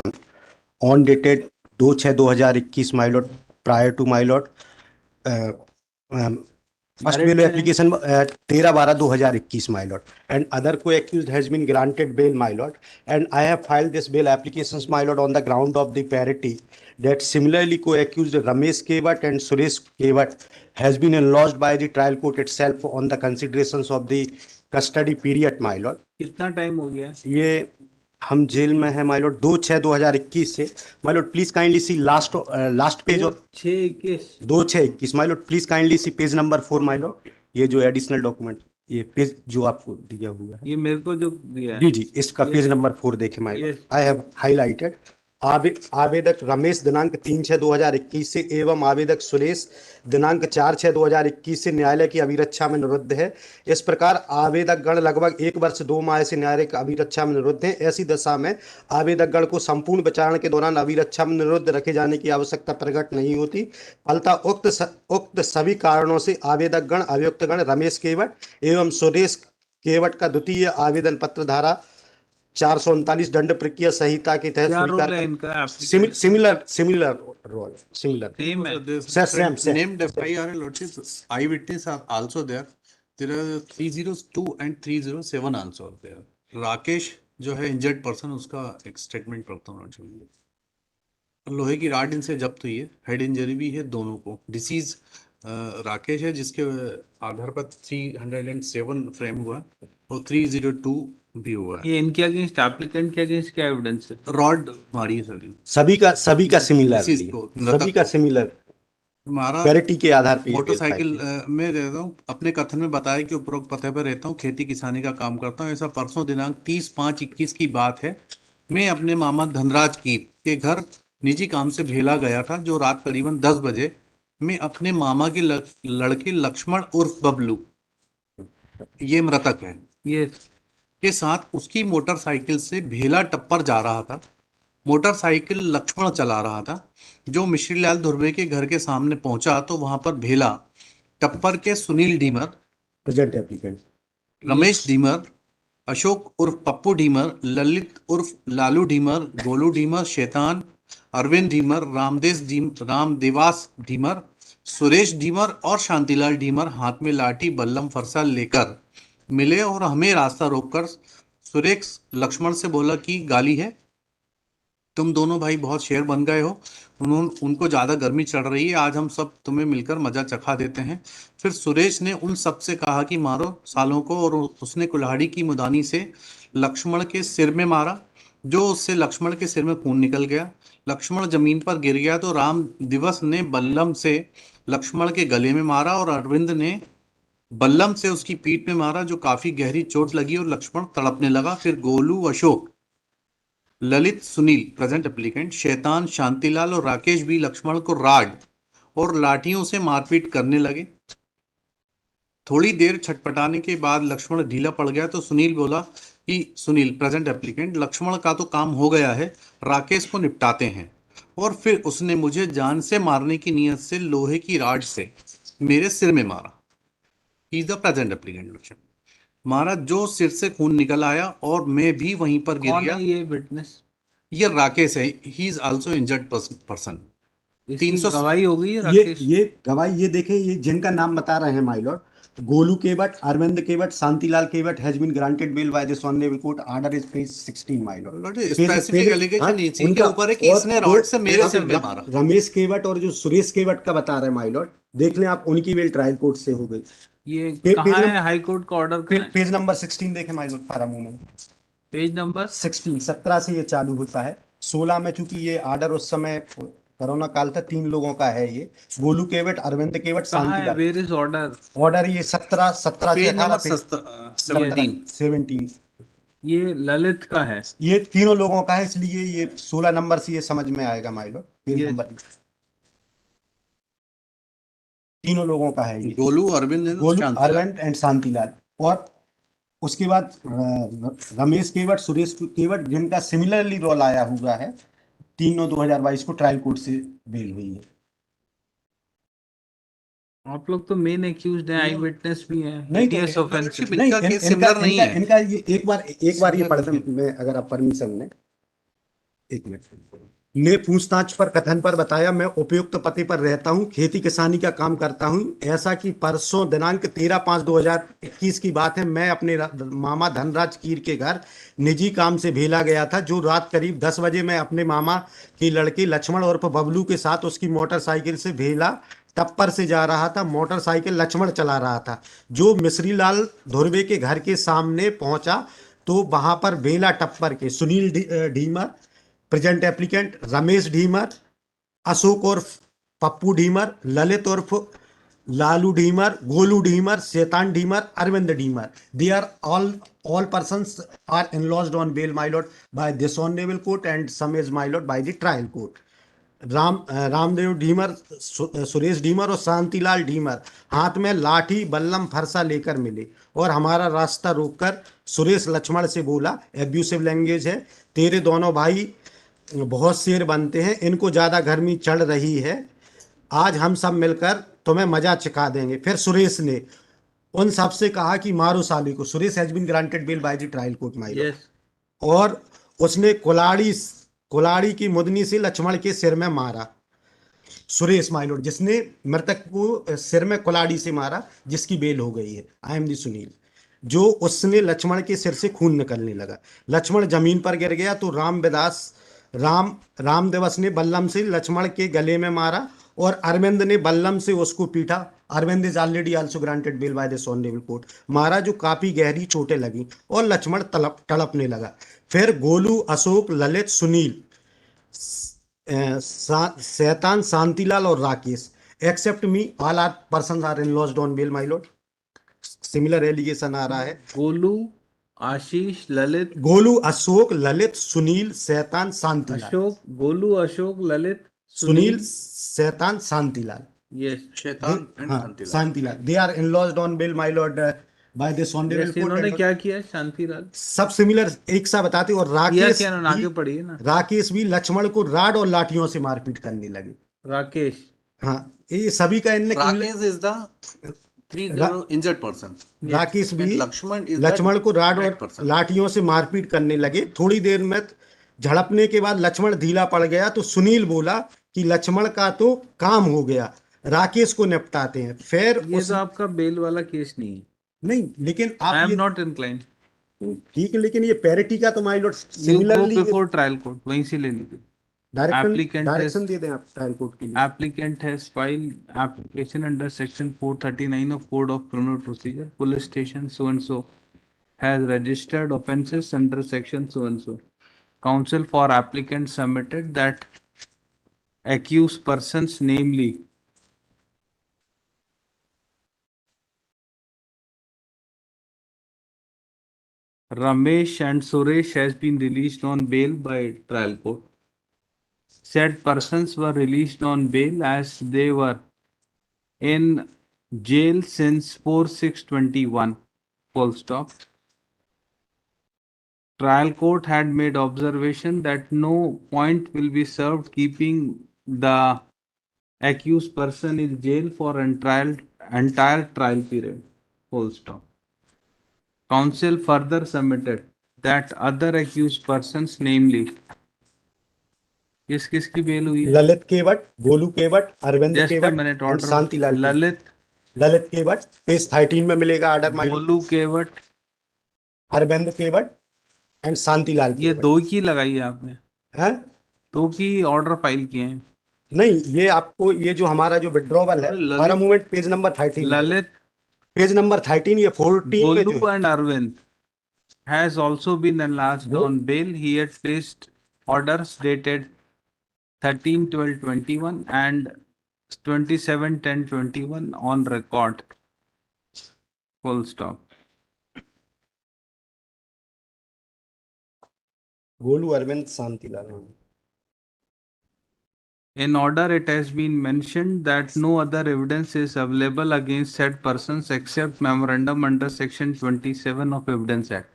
On dated 2/6/2021 my lord, prior to my lord. First bail application 13/12/2021 my lord, and other co accused has been granted bail my lord, and I have filed this bail applications my lord on the ground of the parity that similarly co-accused Ramesh Kevat and Suresh Kevat has been enlodged by the trial court itself on the considerations of the custody period my lord। कितना time हो गया? ये हम jail में है my Lord 2/6/2021 से my Lord. Please kindly C last page of 6/21। 2/6/21 my Lord. Please kindly C page number 4 my Lord. ये जो एडिशनल डॉक्यूमेंट, ये पेज जो आपको दिया हुआ है, ये मेरे को जो दिया है, जी जी, इसका पेज नंबर 4 देखे my Lord. I have highlighted. आवेदक रमेश दिनांक 3/6/2021 से एवं आवेदक सुरेश दिनांक 4/6/2021 से न्यायालय की अभिरक्षा में निरुद्ध है। इस प्रकार आवेदक गण लगभग 1 वर्ष 2 माह से न्यायालय की अभिरक्षा में निरुद्ध है। ऐसी दशा में आवेदक गण को संपूर्ण विचारण के दौरान अभिरक्षा में निरुद्ध रखे जाने की आवश्यकता प्रकट नहीं होती। फलतः उक्त सभी कारणों से आवेदक गण अभियुक्त गण रमेश केवट एवं सुरेश केवट का द्वितीय आवेदन पत्र धारा 439 दंड प्रक्रिया संहिता के तहत क्या रोल है स्वीकार इनका? सिमिलर रोल, सिमिलर सेम है। Sir, same named FIR and lordship eyewitness are also there. There are 302 and 307 also there. Rakesh जो है इंजर्ड पर्सन, उसका एक स्टेटमेंट पढ़ता हूँ लॉर्डशिप। लोहे की राड इनसे जब्त हुई है, हेड इंजरी भी है दोनों को। डिसीज राकेश है जिसके आधार पर 307 फ्रेम हुआ और 302 भी हुआ है। ये इनके अगेंस्ट, एप्लीकेंट के अगेंस्ट क्या एविडेंस है? रॉड मारी है सर, सभी का सिमिलर, Deceased को, सभी का सिमिलर हमारा पैरिटी के आधार पर मोटरसाइकिल में रहता हूँ। अपने कथन में बताया कि उपरोक्त पते पर रहता हूँ, खेती किसानी का काम करता हूँ। ऐसा परसों दिनांक 30/5/21 की बात है। मैं अपने मामा धनराज की के घर निजी काम से भेला गया था, जो रात करीबन 10 बजे मैं अपने मामा के लड़के लक्ष्मण उर्फ बबलू, ये मृतक है, ये के साथ उसकी मोटरसाइकिल से भेला टप्पर जा रहा था। मोटरसाइकिल लक्ष्मण चला रहा था। जो मिश्रीलाल धुर्वे के घर के सामने पहुंचा तो वहां पर भेला टप्पर के सुनील डीमर, प्रेजेंट एप्लीकेंट रमेश डीमर, अशोक उर्फ पप्पू डीमर, ललित उर्फ लालू डीमर, गोलू डीमर, शैतान, अरविंद डीमर, रामदेवास डीमर, सुरेश डीमर और शांतिलाल डीमर हाथ में लाठी बल्लम फरसा लेकर मिले और हमें रास्ता रोककर सुरेश लक्ष्मण से बोला कि गाली है, तुम दोनों भाई बहुत शेर बन गए हो, उनको ज्यादा गर्मी चढ़ रही है, आज हम सब तुम्हें मिलकर मजा चखा देते हैं। फिर सुरेश ने उन सब से कहा कि मारो सालों को, और उसने कुल्हाड़ी की मुदानी से लक्ष्मण के सिर में मारा, जो उससे लक्ष्मण के सिर में खून निकल गया। लक्ष्मण जमीन पर गिर गया तो राम दिवस ने बल्लम से लक्ष्मण के गले में मारा और अरविंद ने बल्लम से उसकी पीठ में मारा, जो काफी गहरी चोट लगी और लक्ष्मण तड़पने लगा। फिर गोलू, अशोक, ललित, सुनील प्रेजेंट एप्लीकेंट, शैतान, शांतिलाल और राकेश भी लक्ष्मण को राड और लाठियों से मारपीट करने लगे। थोड़ी देर छटपटाने के बाद लक्ष्मण ढीला पड़ गया तो सुनील बोला कि सुनील प्रेजेंट एप्लीकेंट, लक्ष्मण का तो काम हो गया है, राकेश को निपटाते हैं। और फिर उसने मुझे जान से मारने की नियत से लोहे की राड से मेरे सिर में मारा। Is the present applicant Lakshman मारा, जो सिर से खून निकल आया और मैं भी वहीं पर गिर कौन गया। है ये विटनेस? ये राकेश है, he is also injured person. इसकी 300 गवाही हो गई है राकेश? ये गवाही, ये देखें, ये जिनका नाम बता रहे हैं my lord, Golu Kewat, Arvind Kewat, Shantilal Kewat has been granted bail by this honourable court, order is page 16 my lord. Specific allegation इसी के ऊपर है कि इसने रॉड से मेरे सिर में मारा। रमेश केवट और जो सुरेश केवट का बता रहे हैं माय लॉर्ड, देख लें आप, उनकी बेल ट्रायल कोर्ट से हो गई। ये पेज कहाँ है? नंबर- हाई कोर्ट का ऑर्डर कहाँ है? पेज नंबर 16 देखें my Lord, for a moment. Page number 16, 17 से ये चालू होता है। 16 में चूंकि ये ऑर्डर उस समय कोरोना काल था, 3 लोगों का है ये, गोलू केवट, अरविंद केवट, कहाँ है? Shantilal. Where is order? Order ये 17 से 18 17। ये ललित का है? ये तीनों लोगों का है, इसलिए ये 16 नंबर से ये समझ में आएगा माय लॉर्ड। पेज ये- नंबर तीनों लोगों का है ये, गोलू, अरविंद, अरविंद एंड शांतिलाल। और उसके बाद रमेश केवट, सुरेश केवट, जिनका सिमिलरली रोल आया हुआ है, 3/9/2022 को ट्रायल कोर्ट से बेल हुई है। आप लोग तो मेन एक्यूज्ड हैं, आई विटनेस भी हैं। नहीं तो hideous offense। नहीं, सिमिलर नहीं है। इनका ये एक बार ये पढ़ दें, मैं अगर आप परमिशन दें। एक मिनट। ने पूछताछ पर कथन पर बताया, मैं उपयुक्त पते पर रहता हूं, खेती किसानी का काम करता हूं। ऐसा कि परसों दिनांक 13/5/2021 की बात है, मैं अपने मामा धनराज कीर के घर निजी काम से भेला गया था। जो रात करीब 10 बजे मैं अपने मामा के लड़के लक्ष्मण उर्फ बबलू के साथ उसकी मोटरसाइकिल से भेला टप्पर से जा रहा था। मोटरसाइकिल लक्ष्मण चला रहा था। जो मिश्रीलाल धुर्वे के घर के सामने पहुंचा तो वहां पर बेला टप्पर के सुनील ढीमर, प्रेजेंट एप्लीकेंट रमेश ढीमर, अशोक उर्फ पप्पू ढीमर, ललित उर्फ Lalu Dhimar, Golu Dhimar, Shaitan Dhimar, Arvind Dhimar, they are all persons are enlodged on bail, my lord, by this honorable court, and some is, my lord, by the trial court. Ramdev Dhimar, Suresh Dhimar और शांतिलाल ढीमर हाथ में लाठी बल्लम फरसा लेकर मिले और हमारा रास्ता रोककर सुरेश लक्ष्मण से बोला, एब्यूसिव लैंग्वेज है, तेरे दोनों भाई बहुत शेर बनते हैं, इनको ज्यादा गर्मी चढ़ रही है, आज हम सब मिलकर तुम्हें मजा चखा देंगे। फिर सुरेश ने उन सब से कहा कि मारो साली को। Suresh has been granted bail by the trial court, my lord. Yes. और उसने कुलाड़ी की मुदनी से लक्ष्मण के सिर में मारा। सुरेश, माय लॉर्ड, जिसने मृतक को सिर में कुलाड़ी से मारा, जिसकी बेल हो गई है। I am the Sunil. जो उसने लक्ष्मण के सिर से खून निकलने लगा। लक्ष्मण जमीन पर गिर गया तो रामदिवस ने बल्लम से लक्ष्मण के गले में मारा और अरविंद ने बल्लम से उसको पीटा। Arvind is already also granted bail by this honourable court. मारा जो काफी गहरी चोटें लगी और लक्ष्मण तड़पने लगा। फिर गोलू, अशोक, ललित, सुनील, शैतान, शांतिलाल और Rakesh, except me, all are person are enlarged on bail, my lord. Similar allegation आ रहा है। गोलू, आशीष, ललित, गोलू, अशोक, ललित, सुनील, शैतान, शांतिलाल। अशोक, गोलू, अशोक, ललित, सुनील, शैतान, शांतिलाल। Yes. शैतान एंड हाँ, Shantilal. Shantilal. They are enlarged on bail, my lord, by this honourable Yes, इन्होंने कोर्ट। क्या किया शांतिलाल? सब सिमिलर एक सा बताते। और किया राकेश क्या इन्होंने? आगे भी, पढ़िए ना। राकेश भी लक्ष्मण को राड और लाठियों से मारपीट करने लगे। राकेश। हाँ, ये सभी का इनने Rakesh is the injured person. Rakesh भी And Lakshman is लक्ष्मण को राड dead और person. लाठियों से मारपीट करने लगे। थोड़ी देर में झड़पने के बाद लक्ष्मण ढीला पड़ गया तो सुनील बोला कि लक्ष्मण का तो काम हो गया, राकेश को निपटाते हैं। फिर ये तो आपका बेल वाला केस नहीं है। नहीं, लेकिन आई आप एम ये नॉट इंक्लाइंड। ठीक है, लेकिन ये पैरिटी का तो my Lord you go similarly before trial court, वहीं से ले लीजिए। डायरेक्शन दे दें आप ट्रायल कोर्ट के लिए। Applicant has filed application under section 439 of Code of Criminal Procedure. Police station so and so has registered offences under section so and so. Counsel for applicant submitted that accused persons, namely Ramesh and Suresh, has been released on bail by trial court. Said persons were released on bail as they were in jail since 4/6/21. Full stop. Trial court had made observation that no point will be served keeping the accused person in jail for entire trial period. Full stop. Counsel further submitted that other accused persons, namely किसकी bail हुई है? Lalit Kewat, Golu Kewat, Arvind Just a Kewat minute, और order. Shantilal Kewat. Lalit Kewat page 13 में मिलेगा order, my lord. Golu Kewat, Arvind Kewat and Shantilal ये केवट। दो की लगाई है आपने, हैं? दो की ऑर्डर फाइल किए हैं। नहीं, ये आपको ये जो हमारा जो विड्रॉवल है, ललित- हमारा movement page number 13, Lalit, page number 13, ये 14 में जो Golu and Arvind has also been enlarged on bail. He had placed orders dated 13/12/21 and 27/10/21 on record. Full stop. Golu, Arvind, Shantilal. In order, it has been mentioned that no other evidence is available against said persons except memorandum under section 27 of Evidence Act.